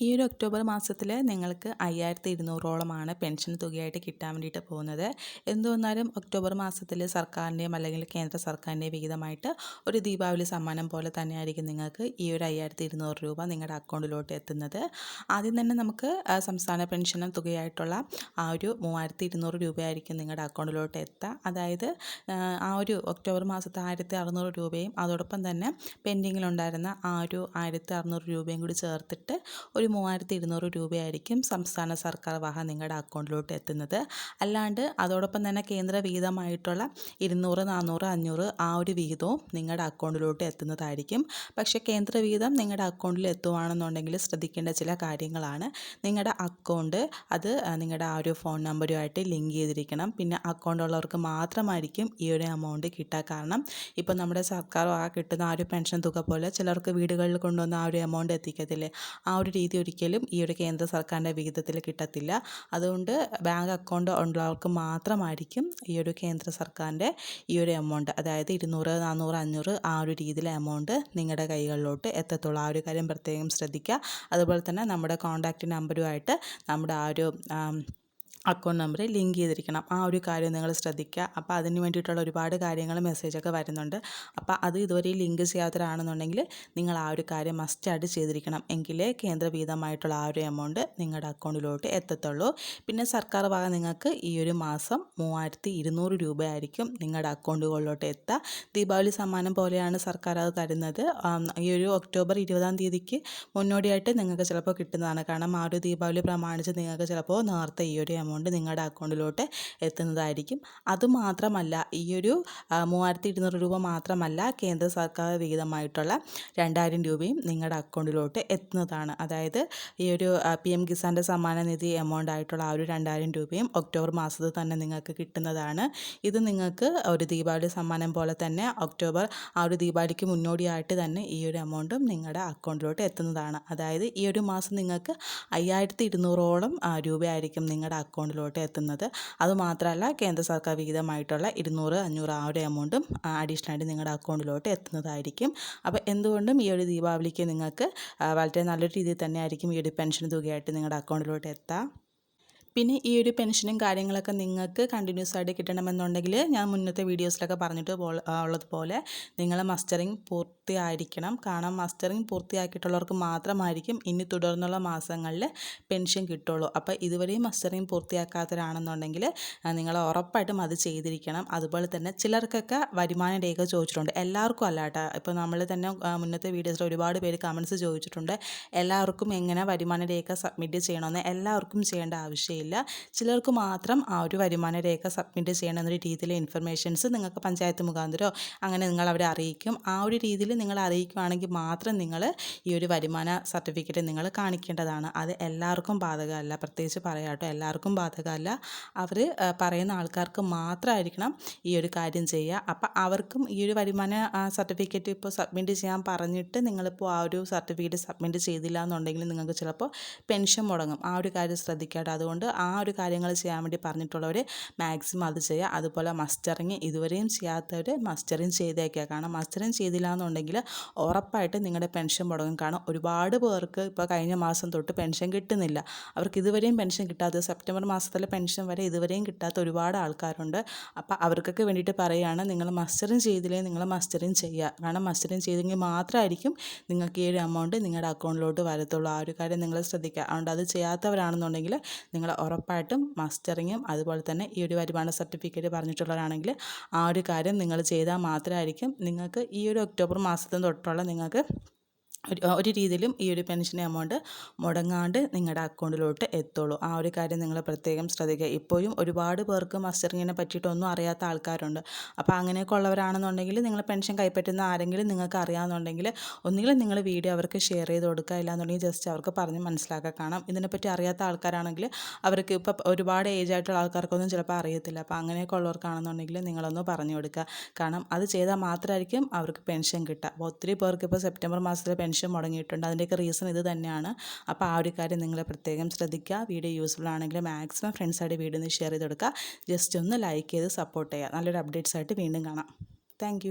ഈ ഒരു ഒക്ടോബർ മാസത്തിൽ നിങ്ങൾക്ക് 5200ഓളമാണ് പെൻഷൻ തുകയായിട്ട് കിട്ടാൻ വേണ്ടിയിട്ട് പോകുന്നത്. എന്തുവന്നാലും ഒക്ടോബർ മാസത്തിൽ സർക്കാരിൻ്റെയും അല്ലെങ്കിൽ കേന്ദ്ര സർക്കാരിൻ്റെയും വിഹിതമായിട്ട് ഒരു ദീപാവലി സമ്മാനം പോലെ തന്നെയായിരിക്കും നിങ്ങൾക്ക് ഈ ഒരു 5200 രൂപ നിങ്ങളുടെ അക്കൗണ്ടിലോട്ട് എത്തുന്നത്. ആദ്യം തന്നെ നമുക്ക് സംസ്ഥാന പെൻഷൻ തുകയായിട്ടുള്ള ആ ഒരു 3200 രൂപയായിരിക്കും നിങ്ങളുടെ അക്കൗണ്ടിലോട്ട് എത്തുക. അതായത് ആ ഒരു ഒക്ടോബർ മാസത്തെ 1600 രൂപയും അതോടൊപ്പം തന്നെ പെൻഡിങ്ങിലുണ്ടായിരുന്ന ആ ഒരു 1600 രൂപയും കൂടി ചേർത്തിട്ട് ഒരു 3200 രൂപയായിരിക്കും സംസ്ഥാന സർക്കാർ വക നിങ്ങളുടെ അക്കൗണ്ടിലോട്ട് എത്തുന്നത്. അല്ലാണ്ട് അതോടൊപ്പം തന്നെ കേന്ദ്ര വിഹിതമായിട്ടുള്ള 200, 400, 500 ആ ഒരു വിഹിതവും നിങ്ങളുടെ അക്കൗണ്ടിലോട്ട് എത്തുന്നതായിരിക്കും. പക്ഷേ കേന്ദ്ര വിഹിതം നിങ്ങളുടെ അക്കൗണ്ടിൽ എത്തുകയാണെന്നുണ്ടെങ്കിൽ ശ്രദ്ധിക്കേണ്ട ചില കാര്യങ്ങളാണ്. നിങ്ങളുടെ അക്കൗണ്ട് അത് നിങ്ങളുടെ ആ ഒരു ഫോൺ നമ്പറുമായിട്ട് ലിങ്ക് ചെയ്തിരിക്കണം. പിന്നെ അക്കൗണ്ട് ഉള്ളവർക്ക് മാത്രമായിരിക്കും ഈ ഒരു എമൗണ്ട് കിട്ടുക. കാരണം ഇപ്പോൾ നമ്മുടെ സർക്കാർ വക കിട്ടുന്ന ആ ഒരു പെൻഷൻ തുക പോലെ ചിലർക്ക് വീടുകളിൽ കൊണ്ടുവന്ന ആ ഒരു എമൗണ്ട് എത്തിക്കത്തില്ലേ, ആ ഒരു രീതി ഒരിക്കലും ഈ ഒരു കേന്ദ്ര സർക്കാരിൻ്റെ വിഹിതത്തിൽ കിട്ടത്തില്ല. അതുകൊണ്ട് ബാങ്ക് അക്കൗണ്ട് ഉള്ളവർക്ക് മാത്രമായിരിക്കും ഈ ഒരു കേന്ദ്ര സർക്കാരിൻ്റെ ഈ ഒരു എമൗണ്ട്, അതായത് 200, 400, 500 ആ ഒരു രീതിയിലെ എമൗണ്ട് നിങ്ങളുടെ കൈകളിലോട്ട് എത്തത്തുള്ളൂ. ആ ഒരു കാര്യം പ്രത്യേകം ശ്രദ്ധിക്കുക. അതുപോലെ തന്നെ നമ്മുടെ കോൺടാക്റ്റ് നമ്പറുമായിട്ട് നമ്മുടെ ആ ഒരു അക്കൗണ്ട് നമ്പർ ലിങ്ക് ചെയ്തിരിക്കണം. ആ ഒരു കാര്യം നിങ്ങൾ ശ്രദ്ധിക്കുക. അപ്പോൾ അതിന് വേണ്ടിയിട്ടുള്ള ഒരുപാട് കാര്യങ്ങൾ മെസ്സേജൊക്കെ വരുന്നുണ്ട്. അപ്പോൾ അത് ഇതുവരെ ലിങ്ക് ചെയ്യാത്തവരാണെന്നുണ്ടെങ്കിൽ നിങ്ങൾ ആ ഒരു കാര്യം മസ്റ്റായിട്ട് ചെയ്തിരിക്കണം. എങ്കിലേ കേന്ദ്ര വിഹിതമായിട്ടുള്ള ആ ഒരു എമൗണ്ട് നിങ്ങളുടെ അക്കൗണ്ടിലോട്ട് എത്തത്തുള്ളൂ. പിന്നെ സർക്കാർ വക നിങ്ങൾക്ക് ഈ ഒരു മാസം 3200 രൂപയായിരിക്കും നിങ്ങളുടെ അക്കൗണ്ടുകളിലോട്ട് എത്തുക. ദീപാവലി സമ്മാനം പോലെയാണ് സർക്കാർ അത് തരുന്നത്. ഈ ഒരു ഒക്ടോബർ 20-ാം തീയതിക്ക് മുന്നോടിയായിട്ട് നിങ്ങൾക്ക് ചിലപ്പോൾ കിട്ടുന്നതാണ്. കാരണം ആ ഒരു ദീപാവലി പ്രമാണിച്ച് നിങ്ങൾക്ക് ചിലപ്പോൾ നേരത്തെ ഈ ഒരു എമൗണ്ട് നിങ്ങളുടെ അക്കൗണ്ടിലോട്ട് എത്തുന്നതായിരിക്കും. അതുമാത്രമല്ല, ഈ ഒരു 3200 രൂപ മാത്രമല്ല, കേന്ദ്ര സർക്കാർ വിഹിതമായിട്ടുള്ള 2000 രൂപയും നിങ്ങളുടെ അക്കൗണ്ടിലോട്ട് എത്തുന്നതാണ്. അതായത് ഈ ഒരു PM കിസാൻ്റെ സമ്മാന നിധി എമൗണ്ട് ആയിട്ടുള്ള ആ ഒരു 2000 രൂപയും ഒക്ടോബർ മാസത്തിൽ തന്നെ നിങ്ങൾക്ക് കിട്ടുന്നതാണ്. ഇത് നിങ്ങൾക്ക് ഒരു ദീപാവലി സമ്മാനം പോലെ തന്നെ ഒക്ടോബർ ആ ഒരു ദീപാവലിക്ക് മുന്നോടിയായിട്ട് തന്നെ ഈ ഒരു എമൗണ്ടും നിങ്ങളുടെ അക്കൗണ്ടിലോട്ട് എത്തുന്നതാണ്. അതായത് ഈ ഒരു മാസം നിങ്ങൾക്ക് 5200ഓളം രൂപയായിരിക്കും നിങ്ങളുടെ അക്കൗണ്ടിലോട്ട് എത്തുന്നത്. അതുമാത്രമല്ല, കേന്ദ്ര സർക്കാർ വിഹിതമായിട്ടുള്ള 200, 500 ആ ഒരു എമൗണ്ടും അഡീഷണലായിട്ട് നിങ്ങളുടെ അക്കൗണ്ടിലോട്ട് എത്തുന്നതായിരിക്കും. അപ്പോൾ എന്തുകൊണ്ടും ഈ ഒരു ദീപാവലിക്ക് നിങ്ങൾക്ക് വളരെ നല്ലൊരു രീതിയിൽ തന്നെ ആയിരിക്കും ഈ ഒരു പെൻഷൻ തുകയായിട്ട് നിങ്ങളുടെ അക്കൗണ്ടിലോട്ട് എത്തുക. പിന്നെ ഈ ഒരു പെൻഷനും കാര്യങ്ങളൊക്കെ നിങ്ങൾക്ക് കണ്ടിന്യൂസ് ആയിട്ട് കിട്ടണമെന്നുണ്ടെങ്കിൽ ഞാൻ മുന്നത്തെ വീഡിയോസിലൊക്കെ പറഞ്ഞിട്ട് ഉള്ളതുപോലെ നിങ്ങൾ മസ്റ്ററിങ് പൂർത്തിയായിരിക്കണം. കാരണം മസ്റ്ററിങ് പൂർത്തിയാക്കിയിട്ടുള്ളവർക്ക് മാത്രമായിരിക്കും ഇനി തുടർന്നുള്ള മാസങ്ങളിൽ പെൻഷൻ കിട്ടുള്ളൂ. അപ്പോൾ ഇതുവരെയും മസ്റ്ററിങ് പൂർത്തിയാക്കാത്തവരാണെന്നുണ്ടെങ്കിൽ നിങ്ങൾ ഉറപ്പായിട്ടും അത് ചെയ്തിരിക്കണം. അതുപോലെ തന്നെ ചിലർക്കൊക്കെ വരുമാന രേഖ ചോദിച്ചിട്ടുണ്ട്. എല്ലാവർക്കും അല്ല കേട്ടോ. ഇപ്പോൾ നമ്മൾ തന്നെ മുന്നത്തെ വീഡിയോസിൽ ഒരുപാട് പേര് കമൻസ് ചോദിച്ചിട്ടുണ്ട്. എല്ലാവർക്കും എങ്ങനെ വരുമാന രേഖ സബ്മിറ്റ് ചെയ്യണമെന്ന് എല്ലാവർക്കും ചെയ്യേണ്ട ആവശ്യമില്ല. ചിലർക്ക് മാത്രം ആ ഒരു വരുമാന രേഖ സബ്മിറ്റ് ചെയ്യണം എന്നൊരു രീതിയിലെ ഇൻഫർമേഷൻസ് നിങ്ങൾക്ക് പഞ്ചായത്ത് മുഖാന്തരമോ അങ്ങനെ നിങ്ങൾ അവരെ അറിയിക്കും. ആ ഒരു രീതിയിൽ നിങ്ങൾ അറിയിക്കുകയാണെങ്കിൽ മാത്രം നിങ്ങൾ ഈ ഒരു വരുമാന സർട്ടിഫിക്കറ്റ് നിങ്ങൾ കാണിക്കേണ്ടതാണ്. അത് എല്ലാവർക്കും ബാധകമല്ല. പ്രത്യേകിച്ച് പറയാട്ടോ, എല്ലാവർക്കും ബാധകമല്ല. അവർ പറയുന്ന ആൾക്കാർക്ക് മാത്രമായിരിക്കണം ഈ ഒരു കാര്യം ചെയ്യുക. അപ്പം അവർക്കും ഈ ഒരു വരുമാന സർട്ടിഫിക്കറ്റ് ഇപ്പോൾ സബ്മിറ്റ് ചെയ്യാൻ പറഞ്ഞിട്ട് നിങ്ങളിപ്പോൾ ആ ഒരു സർട്ടിഫിക്കറ്റ് സബ്മിറ്റ് ചെയ്തില്ല എന്നുണ്ടെങ്കിൽ നിങ്ങൾക്ക് ചിലപ്പോൾ പെൻഷൻ മുടങ്ങും. ആ ഒരു കാര്യം ശ്രദ്ധിക്കാട്ടോ. അതുകൊണ്ട് ആ ഒരു കാര്യങ്ങൾ ചെയ്യാൻ വേണ്ടി പറഞ്ഞിട്ടുള്ളവർ മാക്സിമം അത് ചെയ്യുക. അതുപോലെ മസ്റ്ററിങ് ഇതുവരെയും ചെയ്യാത്തവർ മസ്റ്ററിങ് ചെയ്തേക്കുക. കാരണം മസ്റ്ററിങ് ചെയ്തില്ല എന്നുണ്ടെങ്കിൽ ഉറപ്പായിട്ട് നിങ്ങളുടെ പെൻഷൻ മുടങ്ങും. കാരണം ഒരുപാട് പേർക്ക് ഇപ്പോൾ കഴിഞ്ഞ മാസം തൊട്ട് പെൻഷൻ കിട്ടുന്നില്ല. അവർക്ക് ഇതുവരെയും പെൻഷൻ കിട്ടാത്ത, സെപ്റ്റംബർ മാസത്തിലെ പെൻഷൻ വരെ ഇതുവരെയും കിട്ടാത്ത ഒരുപാട് ആൾക്കാരുണ്ട്. അപ്പോൾ അവർക്കൊക്കെ വേണ്ടിയിട്ട് പറയുകയാണ്, നിങ്ങൾ മസ്റ്ററിങ് ചെയ്തില്ലെങ്കിൽ നിങ്ങൾ മസ്റ്ററിങ് ചെയ്യുക. കാരണം മസ്റ്ററിങ് ചെയ്തെങ്കിൽ മാത്രമായിരിക്കും നിങ്ങൾക്ക് ഈ ഒരു എമൗണ്ട് നിങ്ങളുടെ അക്കൗണ്ടിലോട്ട് വരത്തുള്ളൂ. ആ ഒരു കാര്യം നിങ്ങൾ ശ്രദ്ധിക്കുക. അതുകൊണ്ട് അത് ചെയ്യാത്തവരാണെന്നുണ്ടെങ്കിൽ നിങ്ങൾ ഉറപ്പായിട്ടും മസ്റ്ററിങ്ങും അതുപോലെ തന്നെ ഈ ഒരു വരുമാന സർട്ടിഫിക്കറ്റ് പറഞ്ഞിട്ടുള്ളവരാണെങ്കിൽ ആ ഒരു കാര്യം നിങ്ങൾ ചെയ്താൽ മാത്രമായിരിക്കും നിങ്ങൾക്ക് ഈ ഒരു ഒക്ടോബർ മാസത്തിന് തൊട്ടുള്ള നിങ്ങൾക്ക് ഒരു രീതിയിലും ഈ ഒരു പെൻഷൻ എമൗണ്ട് മുടങ്ങാണ്ട് നിങ്ങളുടെ അക്കൗണ്ടിലോട്ട് എത്തുള്ളൂ. ആ ഒരു കാര്യം നിങ്ങൾ പ്രത്യേകം ശ്രദ്ധിക്കുക. ഇപ്പോഴും ഒരുപാട് പേർക്ക് മസ്റ്ററിങ്ങിനെ പറ്റിയിട്ടൊന്നും അറിയാത്ത ആൾക്കാരുണ്ട്. അപ്പോൾ അങ്ങനെയൊക്കെ ഉള്ളവരാണെന്നുണ്ടെങ്കിൽ നിങ്ങൾ പെൻഷൻ കൈപ്പറ്റുന്ന ആരെങ്കിലും നിങ്ങൾക്ക് അറിയാമെന്നുണ്ടെങ്കിൽ ഒന്നുകിൽ നിങ്ങൾ വീഡിയോ അവർക്ക് ഷെയർ ചെയ്ത് കൊടുക്കുക, ഇല്ലാന്നുണ്ടെങ്കിൽ ജസ്റ്റ് അവർക്ക് പറഞ്ഞ് മനസ്സിലാക്കുക. കാരണം ഇതിനെപ്പറ്റി അറിയാത്ത ആൾക്കാരാണെങ്കിൽ അവർക്ക് ഇപ്പോൾ ഒരുപാട് ഏജ് ആയിട്ടുള്ള ആൾക്കാർക്കൊന്നും ചിലപ്പോൾ അറിയത്തില്ല. അപ്പോൾ അങ്ങനെയൊക്കെ ഉള്ളവർക്കാണെന്നുണ്ടെങ്കിൽ നിങ്ങളൊന്ന് പറഞ്ഞു കൊടുക്കുക. കാരണം അത് ചെയ്താൽ മാത്രമായിരിക്കും അവർക്ക് പെൻഷൻ കിട്ടുക. അപ്പോൾ ഒത്തിരി പേർക്ക് ഇപ്പോൾ സെപ്റ്റംബർ മാസത്തിലെ പെൻഷൻ മുടങ്ങിയിട്ടുണ്ട്. അതിൻ്റെയൊക്കെ റീസൺ ഇത് തന്നെയാണ്. അപ്പോൾ ആ ഒരു കാര്യം നിങ്ങൾ പ്രത്യേകം ശ്രദ്ധിക്കുക. വീഡിയോ യൂസ്ഫുൾ ആണെങ്കിൽ മാക്സിമം ഫ്രണ്ട്സായിട്ട് വീഡിയോ ഒന്ന് ഷെയർ ചെയ്ത് കൊടുക്കുക. ജസ്റ്റ് ഒന്ന് ലൈക്ക് ചെയ്ത് സപ്പോർട്ട് ചെയ്യുക. നല്ലൊരു അപ്ഡേറ്റ്സ് ആയിട്ട് വീണ്ടും കാണാം. താങ്ക്